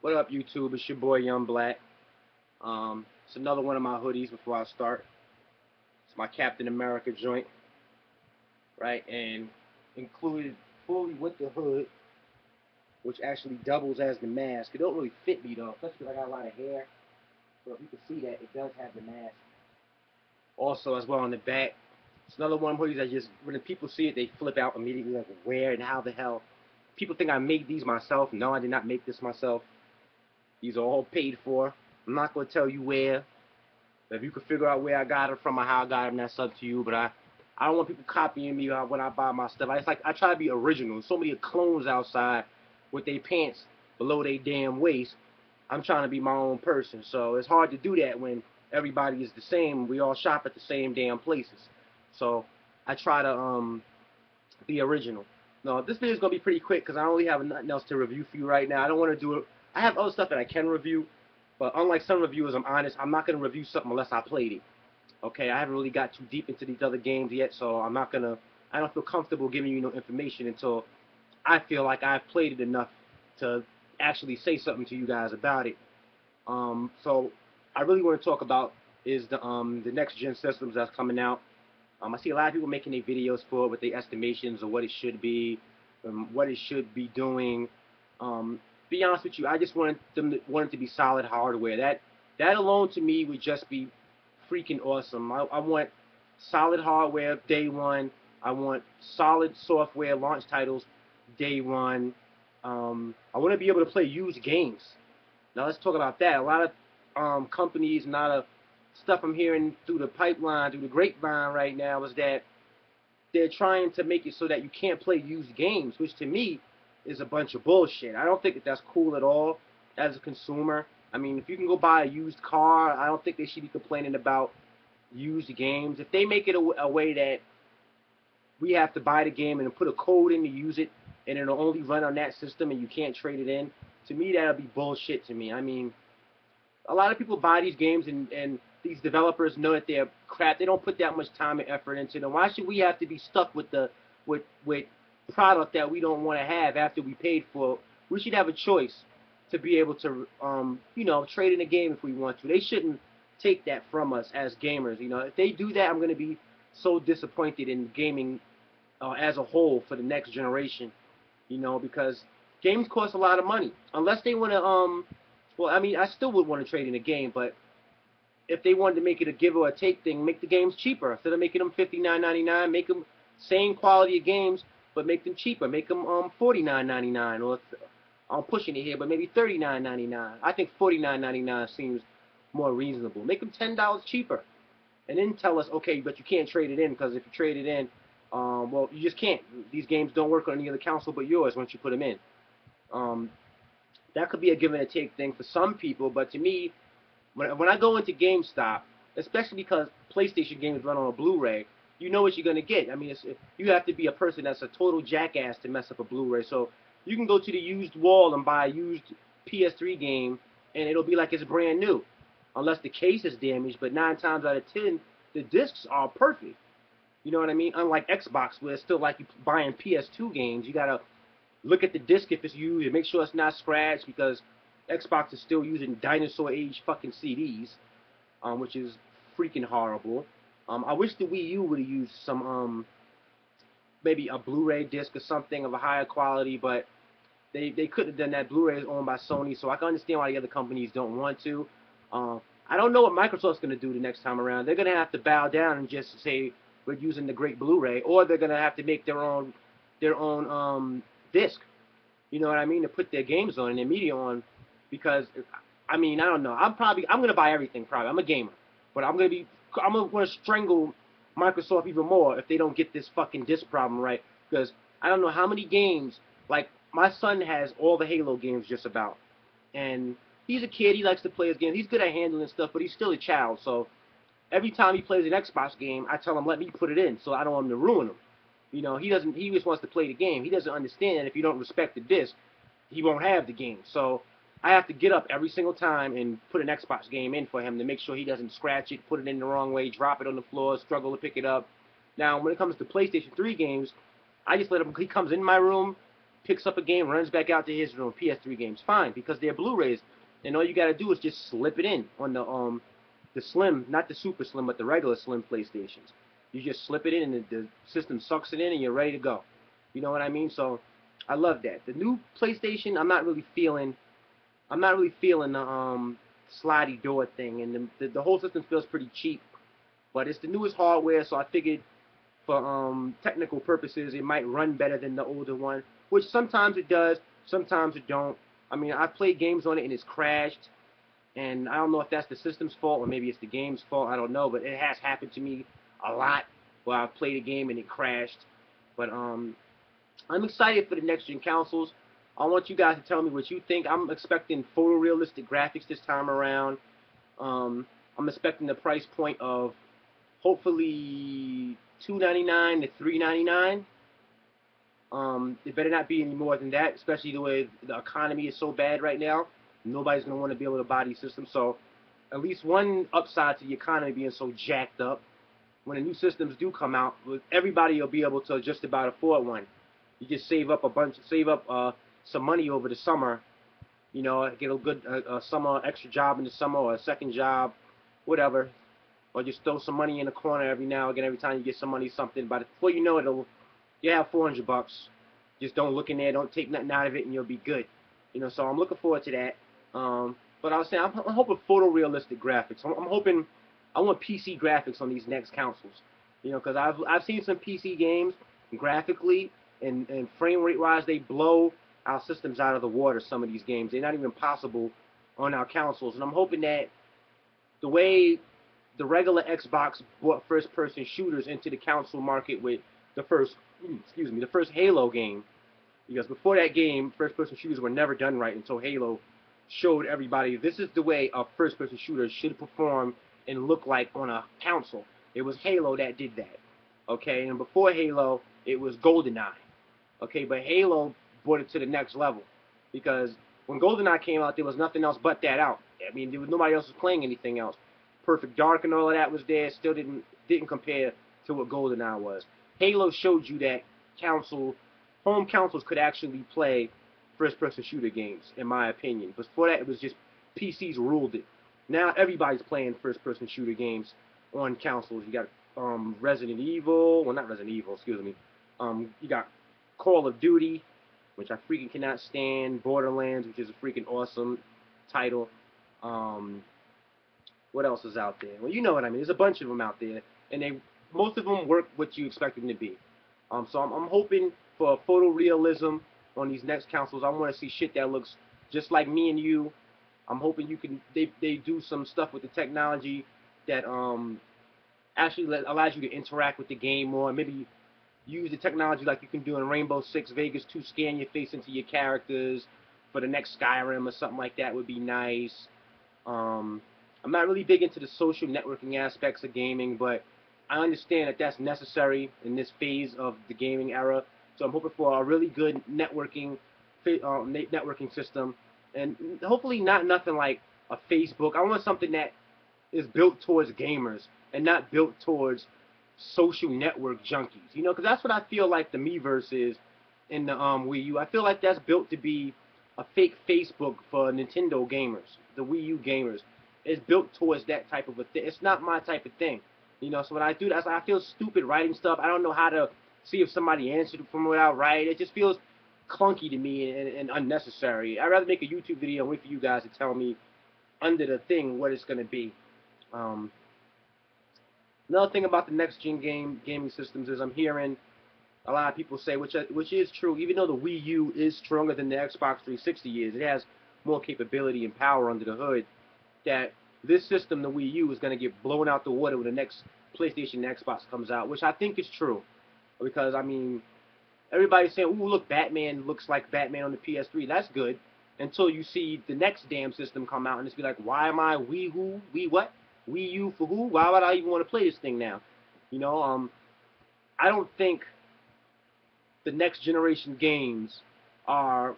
What up, YouTube? It's your boy Young Black. It's another one of my hoodies before I start. It's my Captain America joint, right? And included fully with the hood, which actually doubles as the mask. It don't really fit me though, especially because I got a lot of hair. But if you can see that, it does have the mask. Also, as well on the back, it's another one of hoodies that just when the people see it, they flip out immediately, like where and how the hell. People think I made these myself. No, I did not make this myself. These are all paid for. I'm not gonna tell you where. If you can figure out where I got it from or how I got them, that's up to you. But I don't want people copying me when I buy my stuff. I try to be original. So many clones outside with their pants below their damn waist. I'm trying to be my own person. So it's hard to do that when everybody is the same. We all shop at the same damn places. So I try to be original. No, this video is gonna be pretty quick because I don't really have nothing else to review for you right now. I don't want to do it. I have other stuff that I can review, but unlike some reviewers, I'm honest. I'm not gonna review something unless I played it. Okay, I haven't really got too deep into these other games yet, so I'm not gonna. I don't feel comfortable giving you no information until I feel like I've played it enough to actually say something to you guys about it. So I really want to talk about is the next gen systems that's coming out. I see a lot of people making their videos for it with their estimations of what it should be, what it should be doing. Be honest with you, I just want it to be solid hardware. That alone to me would just be freaking awesome. I want solid hardware day one. I want solid software launch titles day one. I want to be able to play used games. Now let's talk about that. A lot of companies, and a lot of stuff I'm hearing through the pipeline, through the grapevine right now is that they're trying to make it so that you can't play used games, which to me is a bunch of bullshit. I don't think that that's cool at all as a consumer. I mean, if you can go buy a used car, I don't think they should be complaining about used games. If they make it a way that we have to buy the game and put a code in to use it, and it'll only run on that system and you can't trade it in, to me that'll be bullshit to me. I mean, a lot of people buy these games and these developers know that they're crap. They don't put that much time and effort into them. Why should we have to be stuck with the with product that we don't want to have after we paid for it? We should have a choice to be able to trade in a game if we want to. They shouldn't take that from us as gamers. If they do that, I'm going to be so disappointed in gaming as a whole for the next generation. Because games cost a lot of money. Unless they want to well, I mean, I still would want to trade in a game, but if they wanted to make it a give or a take thing, make the games cheaper. Instead of making them $59.99, make them same quality of games, but make them cheaper. Make them $49.99, or I'm pushing it here, but maybe $39.99. I think $49.99 seems more reasonable. Make them $10 cheaper, and then tell us, okay, but you can't trade it in because if you trade it in, well, you just can't. These games don't work on any other console but yours once you put them in. Um, that could be a give and a take thing for some people, but to me, when I go into GameStop, especially because PlayStation games run on a Blu-ray, you know what you're gonna get. I mean, you have to be a person that's a total jackass to mess up a Blu-ray. So you can go to the used wall and buy a used PS3 game, and it'll be like it's brand new, unless the case is damaged. But 9 times out of 10, the discs are perfect. You know what I mean? Unlike Xbox, where it's still like you buying PS2 games, you gotta look at the disc if it's used and make sure it's not scratched because Xbox is still using dinosaur age fucking CDs, which is freaking horrible. I wish the Wii U would have used some maybe a Blu-ray disc or something of a higher quality, but they could have done that. Blu-ray is owned by Sony, so I can understand why the other companies don't want to. I don't know what Microsoft's going to do the next time around. They're going to have to bow down and just say we're using the great Blu-ray, or they're going to have to make their own disc. You know what I mean? To put their games on and their media on, because I mean I don't know. I'm gonna buy everything probably. I'm a gamer, but I'm gonna strangle Microsoft even more if they don't get this fucking disc problem right. Because I don't know how many games. Like my son has all the Halo games just about, and he's a kid. He likes to play his games. He's good at handling stuff, but he's still a child. So every time he plays an Xbox game, I tell him let me put it in, so I don't want him to ruin him. He doesn't. He just wants to play the game. He doesn't understand that if you don't respect the disc, he won't have the game. So I have to get up every single time and put an Xbox game in for him to make sure he doesn't scratch it, put it in the wrong way, drop it on the floor, struggle to pick it up. Now, when it comes to PlayStation 3 games, I just let him. He comes in my room. picks up a game, runs back out to his room. PS3 games, fine, because they're Blu-rays, and all you gotta do is just slip it in on the slim, not the super slim, but the regular slim PlayStations. You just slip it in, and the system sucks it in, and you're ready to go. You know what I mean? So I love that. The new PlayStation, I'm not really feeling. I'm not really feeling the slidey door thing, and the whole system feels pretty cheap. But it's the newest hardware, so I figured for technical purposes, it might run better than the older one, which sometimes it does, sometimes it don't. I mean, I've played games on it and it's crashed, and I don't know if that's the system's fault or maybe it's the game's fault. I don't know, but it has happened to me a lot where I've played a game and it crashed. But I'm excited for the next gen consoles. I want you guys to tell me what you think. I'm expecting photorealistic graphics this time around. I'm expecting the price point of hopefully $299 to $399. It better not be any more than that, especially the way the economy is so bad right now. Nobody's going to want to be able to buy these systems. So at least one upside to the economy being so jacked up, when the new systems do come out, everybody will be able to just about afford one. You just save up some money over the summer, you know, get a good summer extra job in the summer or a second job, whatever, or just throw some money in the corner every now and again. Every time you get some money, something. But before you know it, you have $400. Just don't look in there, don't take nothing out of it, and you'll be good. You know, so I'm looking forward to that. But I was saying, I'm hoping photorealistic graphics. I'm hoping I want PC graphics on these next consoles. You know, because I've seen some PC games graphically and frame rate wise, they blow our systems out of the water. Some of these games, they're not even possible on our consoles. And I'm hoping that the way the regular Xbox brought first-person shooters into the console market with the first Halo game, because before that game, first-person shooters were never done right until Halo showed everybody this is the way a first-person shooter should perform and look like on a console. It was Halo that did that, okay? And before Halo, it was GoldenEye, okay? But Halo brought it to the next level, because when GoldenEye came out, there was nothing else but that out. I mean, nobody else was playing anything else. Perfect Dark and all of that was there, still didn't compare to what GoldenEye was. Halo showed you that home consoles could actually play first-person shooter games, in my opinion. Before that, it was just PCs ruled it. Now everybody's playing first-person shooter games on consoles. You got Resident Evil, well, not Resident Evil, excuse me. You got Call of Duty, which I freaking cannot stand. Borderlands, which is a freaking awesome title. What else is out there? Well, you know what I mean. There's a bunch of them out there, and most of them work what you expect them to be. So I'm hoping for photorealism on these next consoles. I want to see shit that looks just like me and you. I'm hoping they do some stuff with the technology that actually allows you to interact with the game more. Maybe use the technology like you can do in Rainbow Six Vegas to scan your face into your characters for the next Skyrim or something like that would be nice. I'm not really big into the social networking aspects of gaming, but I understand that that's necessary in this phase of the gaming era. So I'm hoping for a really good networking system, and hopefully not nothing like a Facebook. I want something that is built towards gamers and not built towards social network junkies. You know, because that's what I feel like the Miiverse is in the Wii U. I feel like that's built to be a fake Facebook for Nintendo gamers, the Wii U gamers. It's built towards that type of a thing. It's not my type of thing. You know, so when I do that, I feel stupid writing stuff. I don't know how to see if somebody answered from what I write. It just feels clunky to me and unnecessary. I'd rather make a YouTube video and wait for you guys to tell me under the thing what it's going to be. Another thing about the next gen gaming systems is I'm hearing a lot of people say, which is true, even though the Wii U is stronger than the Xbox 360 is, it has more capability and power under the hood, that this system, the Wii U, is going to get blown out the water when the next PlayStation and Xbox comes out, which I think is true. Because, I mean, everybody's saying, ooh, look, Batman looks like Batman on the PS3. That's good. Until you see the next damn system come out and it's be like, why am I Wii U for who? Why would I even want to play this thing now? You know, I don't think the next generation games are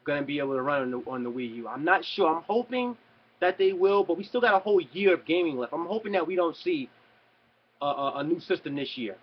going to be able to run on the Wii U. I'm not sure. I'm hoping that they will, but we still got a whole year of gaming left. I'm hoping that we don't see a new system this year.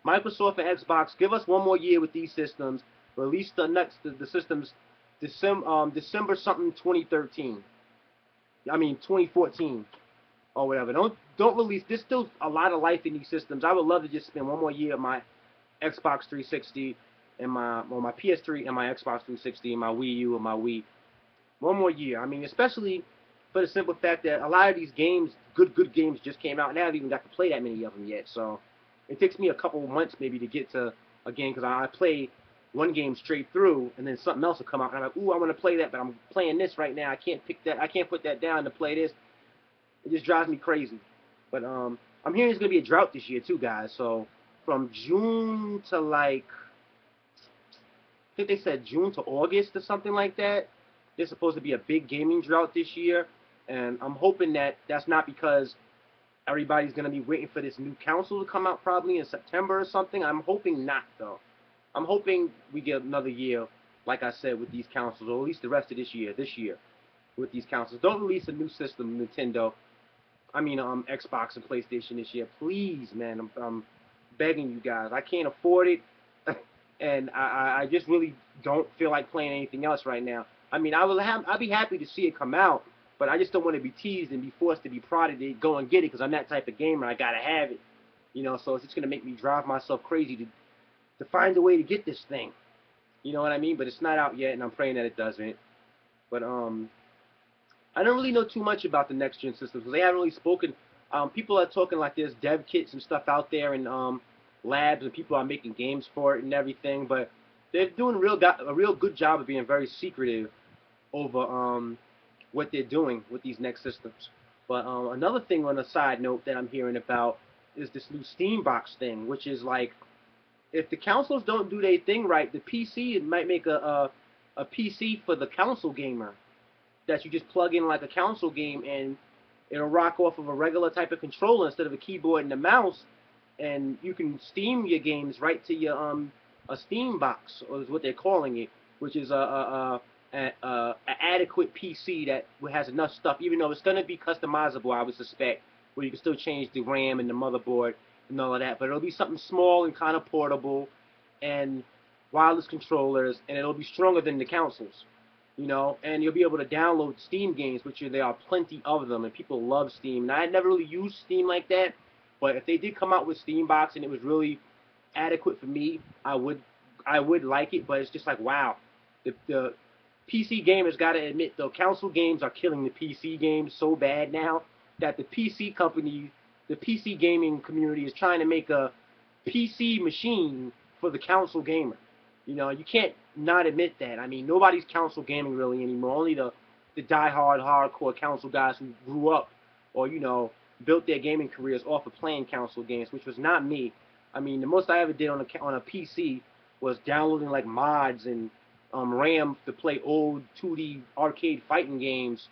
Microsoft and Xbox, give us one more year with these systems. Release the systems December something 2013. I mean 2014 or whatever. Don't release. There's still a lot of life in these systems. I would love to just spend one more year of my Xbox 360 and my PS3 and my Xbox 360 and my Wii U and my Wii. One more year. I mean, especially for the simple fact that a lot of these games, good games, just came out, and I haven't even got to play that many of them yet. So it takes me a couple of months maybe to get to a game because I play one game straight through, and then something else will come out, and I'm like, ooh, I want to play that, but I'm playing this right now. I can't pick that. I can't put that down to play this. It just drives me crazy. But I'm hearing there's gonna be a drought this year too, guys. So from June to like, I think they said June to August or something like that. There's supposed to be a big gaming drought this year, and I'm hoping that that's not because everybody's gonna be waiting for this new console to come out probably in September or something. I'm hoping not though. I'm hoping we get another year, like I said, with these consoles, or at least the rest of this year with these consoles. Don't release a new system, Nintendo. I mean, Xbox and PlayStation this year. Please, man, I'm begging you guys. I can't afford it, and I just really don't feel like playing anything else right now. I mean, I'd be happy to see it come out, but I just don't want to be teased and be forced to be prodded to go and get it because I'm that type of gamer. I gotta have it, you know. So it's just gonna make me drive myself crazy to find a way to get this thing. You know what I mean? But it's not out yet, and I'm praying that it doesn't. But I don't really know too much about the next gen systems because they haven't really spoken. People are talking like there's dev kits and stuff out there and labs, and people are making games for it and everything. But they're doing a real good job of being very secretive over what they're doing with these next systems. But another thing on a side note that I'm hearing about is this new Steam Box thing, which is like if the consoles don't do their thing right, the PC might make a PC for the console gamer that you just plug in like a console game and it'll rock off of a regular type of controller instead of a keyboard and a mouse, and you can Steam your games right to your a Steam box, or is what they're calling it, which is a adequate PC that has enough stuff, even though it's going to be customizable, I would suspect, where you can still change the RAM and the motherboard and all of that, but it'll be something small and kind of portable and wireless controllers, and it'll be stronger than the consoles. You know, and you'll be able to download Steam games, which there are plenty of them, and people love Steam. And I had never really used Steam like that, but if they did come out with Steam Box and it was really adequate for me, I would like it. But it's just like, wow, the PC gamers got to admit the console games are killing the PC games so bad now that the PC gaming community is trying to make a PC machine for the console gamer. You know, you can't not admit that. I mean, nobody's console gaming really anymore. Only the die-hard, hardcore console guys who grew up or, you know, built their gaming careers off of playing console games, which was not me. I mean, the most I ever did on a PC was downloading, like, mods and RAM to play old 2D arcade fighting games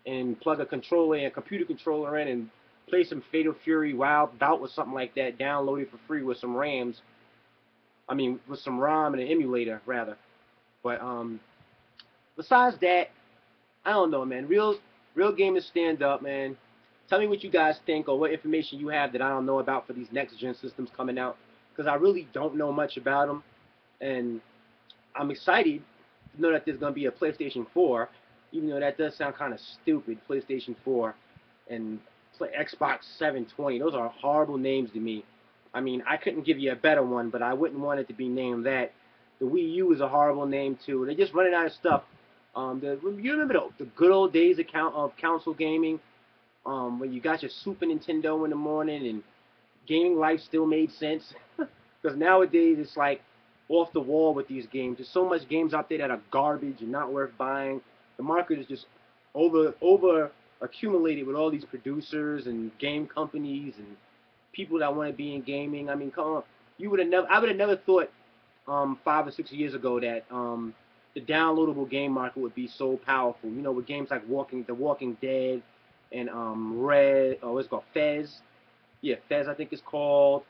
and plug a controller and a computer controller in and play some Fatal Fury Wild Bout or something like that, download it for free with some RAMs. I mean, with some ROM and an emulator, rather. But besides that, I don't know, man. Real gamers stand up, man. Tell me what you guys think or what information you have that I don't know about for these next gen systems coming out, because I really don't know much about them, and I'm excited to know that there's gonna be a PlayStation 4, even though that does sound kind of stupid. PlayStation 4 and Xbox 720. Those are horrible names to me. I mean, I couldn't give you a better one, but I wouldn't want it to be named that. The Wii U is a horrible name too. They're just running out of stuff. You remember the good old days of console gaming, when you got your Super Nintendo in the morning and gaming life still made sense? Because nowadays it's like off the wall with these games. There's so much games out there that are garbage and not worth buying. The market is just over accumulated with all these producers and game companies and people that want to be in gaming. I mean, come on. I would have never thought 5 or 6 years ago that the downloadable game market would be so powerful. You know, with games like The Walking Dead and what's it called, Fez. Yeah, Fez I think it's called.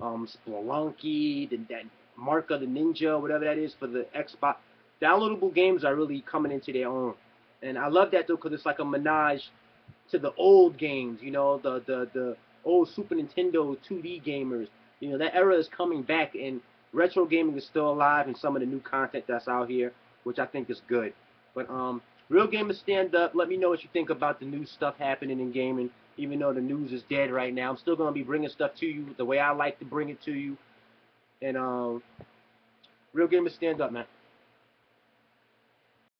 Spelunky, that Mark of the Ninja, whatever that is for the Xbox. Downloadable games are really coming into their own, and I love that though because it's like a menage to the old games. You know, the old Super Nintendo 2D gamers. You know, that era is coming back, and retro gaming is still alive in some of the new content that's out here, which I think is good. But real gamers stand up. Let me know what you think about the new stuff happening in gaming. Even though the news is dead right now, I'm still gonna be bringing stuff to you the way I like to bring it to you. And real gamers stand up, man.